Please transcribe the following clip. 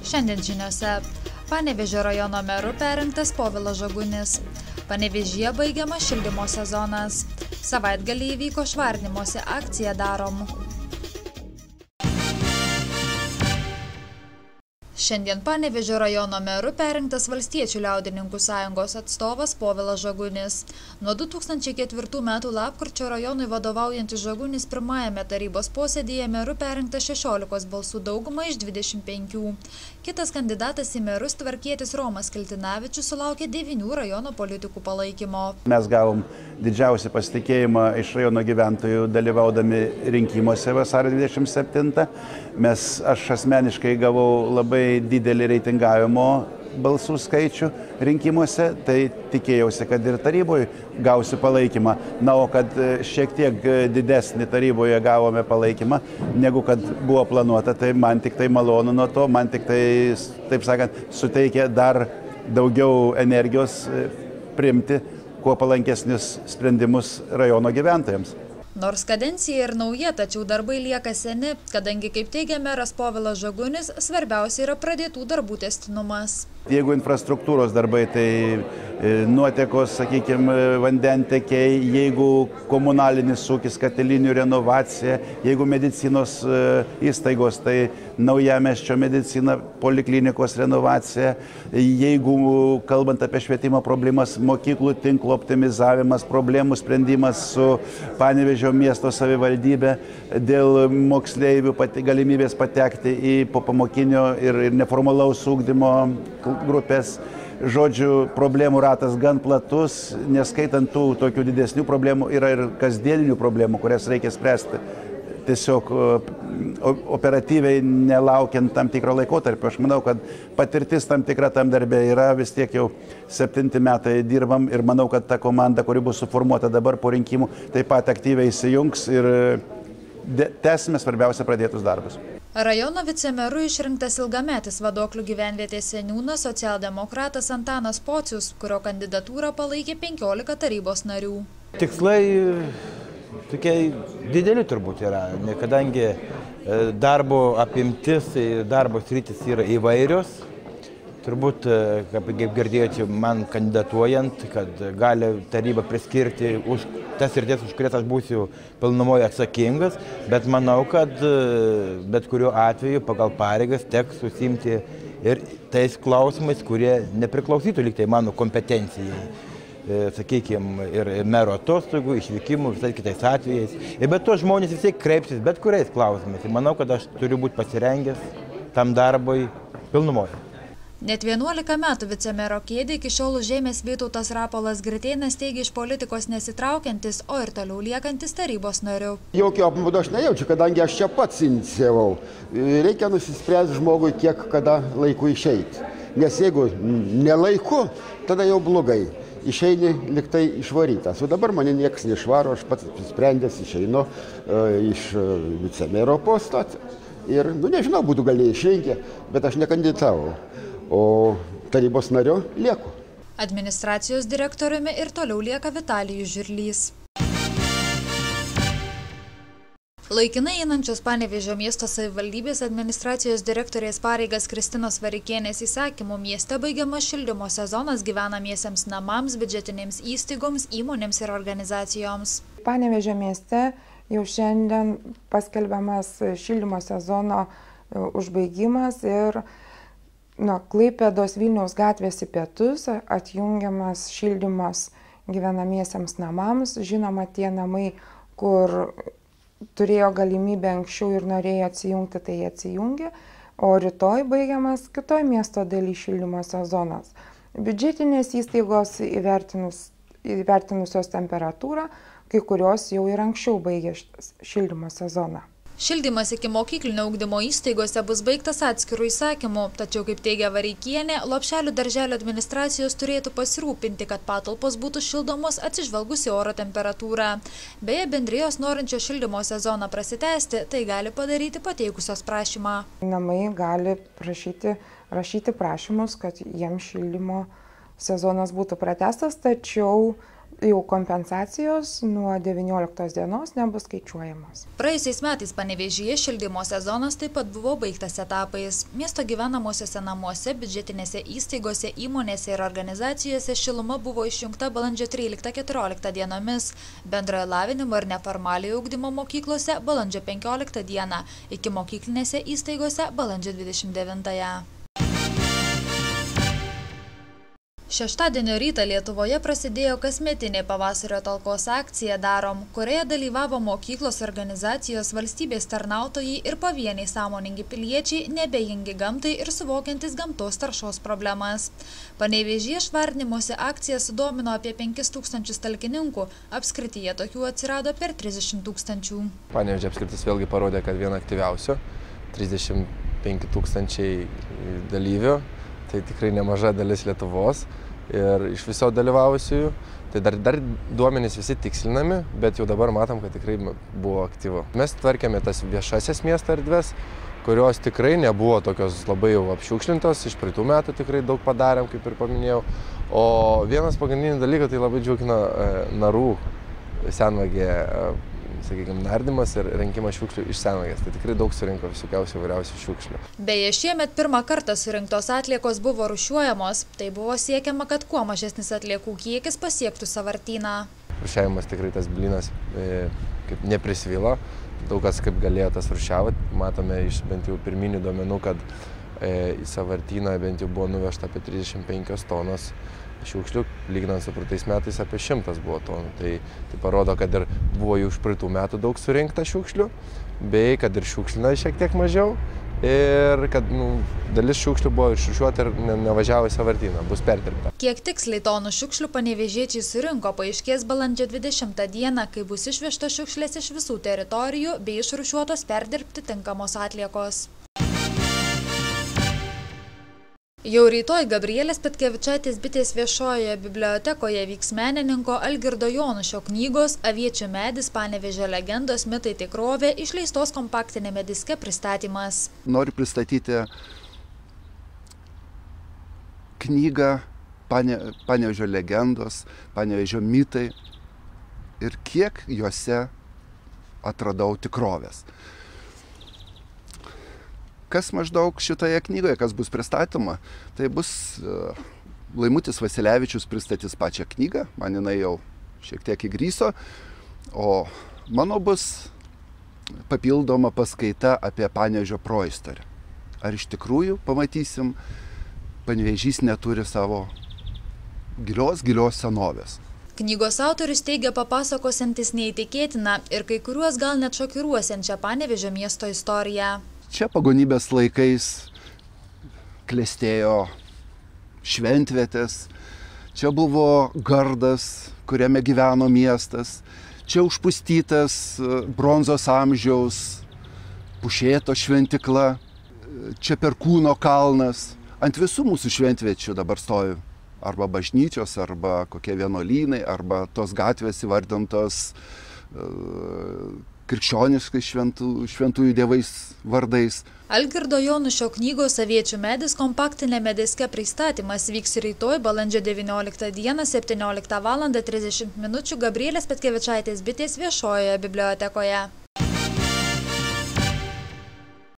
Šiandien žiniose Panevėžio rajono meru perrinktas Povilas Žagunis. Panevėžyje baigiamas šildymo sezonas. Savaitgalį įvyko švarnimosi akcija Darom. Šiandien Panevėžio rajono meru perrinktas Valstiečių liaudininkų sąjungos atstovas Povilas Žagunis. Nuo 2004 metų lapkričio rajonui vadovaujantis Žagunis pirmajame tarybos posėdyje meru perrinktas 16 balsų dauguma iš 25. Kitas kandidatas į merus tvarkietis Romas Kiltinavičius sulaukė 9 rajono politikų palaikymo. Mes gavom didžiausią pasitikėjimą iš rajono gyventojų dalyvaudami rinkimuose vasario 27. Aš asmeniškai gavau labai didelį reitingavimo balsų skaičių rinkimuose, tai tikėjausi, kad ir taryboje gausiu palaikymą. Na, o kad šiek tiek didesnį taryboje gavome palaikymą, negu kad buvo planuota, tai man tik tai malonu nuo to, man tik tai, taip sakant, suteikia dar daugiau energijos priimti kuo palankesnius sprendimus rajono gyventojams. Nors kadencija ir nauja, tačiau darbai lieka seni, kadangi, kaip teigia meras Povilas Žagunis, svarbiausia yra pradėtų darbų tęstinumas. Jeigu infrastruktūros darbai, tai nuotekos, sakykime, vandentekiai, jeigu komunalinis ūkis, katilinių renovacija, jeigu medicinos įstaigos, tai naujamiesčio medicina, poliklinikos renovacija, jeigu, kalbant apie švietimo problemas, mokyklų tinklo optimizavimas, problemų sprendimas su Panevėžio miesto savivaldybė dėl moksleivių galimybės patekti į popamokinio ir neformalaus ugdymo grupės. Žodžiu, problemų ratas gan platus, neskaitant tų tokių didesnių problemų, yra ir kasdieninių problemų, kurias reikia spręsti. Tiesiog operatyviai nelaukiant tam tikro laikotarpio. Aš manau, kad patirtis tam tikra tam darbė yra, vis tiek jau 7 metai dirbam ir manau, kad ta komanda, kuri bus suformuota dabar po rinkimų, taip pat aktyviai įsijungs ir tęsime svarbiausia pradėtus darbus. Rajono vicemeru išrinktas ilgametis Vadoklių gyvenvietės seniūnas socialdemokratas Antanas Pocius, kurio kandidatūrą palaikė 15 tarybos narių. Tikslai tokie dideli turbūt yra, kadangi darbo apimtis ir darbo sritis yra įvairios. Turbūt, kaip girdėjote, man kandidatuojant, kad gali taryba priskirti už tas sritis, už kurias aš būsiu pilnumoje atsakingas, bet manau, kad bet kuriuo atveju pagal pareigas teks užsiimti ir tais klausimais, kurie nepriklausytų lyg tai mano kompetencijai. Sakykime, ir mero atostogų, išvykimų, visais kitais atvejais. Ir bet to žmonės vis tiek kreipsis bet kuriais klausimais. Ir manau, kad aš turiu būti pasirengęs tam darbui pilnumoje. Net 11 metų vicemero kėdę iki šiol užėmęs Vytautas Rapolas Gritėnas teigia iš politikos nesitraukiantis, o ir toliau liekantis tarybos nariu. Jokio apmaudo aš nejaučiu, kadangi aš čia pats inicijavau. Reikia nusispręsti žmogui, kiek kada laiku išeiti. Nes jeigu nelaiku, tada jau blogai. Išeini liktai išvarytas. O dabar mane niekas neišvaro, aš pats sprendęs išeinu iš vicemero posto. Ir, nežinau, būtų galėjai išrinkę, bet aš nekandidatavau. O tarybos nariu lieku. Administracijos direktoriumi ir toliau lieka Vitalijus Žirlys. Laikinai einančios Panevėžio miesto savivaldybės administracijos direktorės pareigas Kristinos Varikienės įsakymu mieste baigiamas šildymo sezonas gyvenamiesiems namams, biudžetinėms įstaigoms, įmonėms ir organizacijoms. Panevėžio mieste jau šiandien paskelbiamas šildymo sezono užbaigimas ir nuo Klaipėdos Vilniaus gatvės į pietus atjungiamas šildymas gyvenamiesiems namams. Žinoma, tie namai, kur turėjo galimybę anksčiau ir norėjo atsijungti, tai atsijungė, o rytoj baigiamas kitoj miesto daly šildymo sezonas. Biudžetinės įstaigos įvertinusios temperatūrą, kai kurios jau ir anksčiau baigė šildymo sezoną. Šildymas iki mokyklinio ugdymo įstaigose bus baigtas atskirų įsakymų, tačiau, kaip teigia Varikienė, Lopšelių darželio administracijos turėtų pasirūpinti, kad patalpos būtų šildomos atsižvelgus į oro temperatūrą. Beje, bendrijos norinčio šildymo sezoną prasitęsti, tai gali padaryti pateikusios prašymą. Namai gali rašyti prašymus, kad jiems šildymo sezonas būtų pratęstas, tačiau jau kompensacijos nuo 19 dienos nebus skaičiuojamos. Praėjusiais metais Panevėžyje šildymo sezonas taip pat buvo baigtas etapais. Miesto gyvenamosiuose namuose, biudžetinėse įstaigose, įmonėse ir organizacijose šiluma buvo išjungta balandžio 13-14 dienomis, bendrojo lavinimo ir neformaliojo ugdymo mokyklose balandžio 15 dieną, ikimokyklinėse įstaigose balandžio 29. Šeštadienio rytą Lietuvoje prasidėjo kasmetinė pavasario talkos akcija Darom, kurioje dalyvavo mokyklos, organizacijos, valstybės tarnautojai ir pavieniai sąmoningi piliečiai, nebejingi gamtai ir suvokiantis gamtos taršos problemas. Panevėžyje švarinimosi akcija sudomino apie 5000 talkininkų, apskrityje tokių atsirado per 30 000. Panevėžio apskritis vėlgi parodė, kad viena aktyviausių, 35 000 dalyvių. Tai tikrai nemaža dalis Lietuvos ir iš viso dalyvavusiųjų. Tai dar duomenys visi tikslinami, bet jau dabar matom, kad tikrai buvo aktyvu. Mes tvarkėme tas viešasias miesto erdves, kurios tikrai nebuvo tokios labai jau apšiukšlintos. Iš praeitų metų tikrai daug padarėm, kaip ir paminėjau. O vienas pagrindinis dalykas tai labai džiugina narų senvagė, sakykime, nardymas ir rinkimas šiukšlių iš senvagės. Tai tikrai daug surinko visokiausių įvairiausių šiukšlių. Beje, šiemet pirmą kartą surinktos atliekos buvo rūšiuojamos. Tai buvo siekiama, kad kuo mažesnis atliekų kiekis pasiektų sąvartyną. Rūšiavimas tikrai tas blynas kaip neprisvilo. Daug kas kaip galėjo tas rūšiavo. Matome iš bent jau pirminių duomenų, kad į sąvartyną bent jau buvo nuvežta apie 35 tonos šiukšlių, lyginant su praeitais metais apie 100 buvo tonų. Tai parodo, kad ir buvo jau iš praeitų metų daug surinkta šiukšlių, bei kad ir šiukšlina šiek tiek mažiau ir kad dalis šiukšlių buvo išrūšiuota ir nevažiavo į sąvartyną, bus perdirbta. Kiek tiksliai tonų šiukšlių panevėžiečiai surinko, paaiškės balandžio 20 dieną, kai bus išvežtos šiukšlės iš visų teritorijų bei išrūšiuotos perdirbti tinkamos atliekos. Jau rytoj Gabrielės Petkevičaitės bitės viešojoje bibliotekoje vyks menininko Algirdo Jonušio knygos Aviečių medis, Panevėžio legendos, mitai tikrovė, išleistos kompaktinėme diske pristatymas. Noriu pristatyti knygą Panevėžio legendos, Panevėžio mitai ir kiek juose atradau tikrovės. Kas maždaug šitoje knygoje, kas bus pristatoma, tai bus Laimutis Vasilevičius pristatys pačią knygą, man jinai jau šiek tiek įgryso, o mano bus papildoma paskaita apie Panevėžio proistorę. Ar iš tikrųjų pamatysim, Panevėžys neturi savo gilios senovės. Knygos autorius teigia papasakosiantis neįtikėtiną ir kai kuriuos gal net šokiruosiančią Panevėžio miesto istoriją. Čia pagonybės laikais klestėjo šventvietės, čia buvo gardas, kuriame gyveno miestas, čia užpustytas bronzos amžiaus Pušėto šventikla, čia Perkūno kalnas. Ant visų mūsų šventviečių dabar stovi arba bažnyčios, arba kokie vienuolynai, arba tos gatvės įvardintos krikščioniškai šventųjų dievais vardais. Algirdo Jonušio knygos Aviečių medis kompaktinėme diske pristatymas vyks rytoj balandžio 19 dieną 17:30 Gabrielės Petkevičaitės bitės viešojoje bibliotekoje.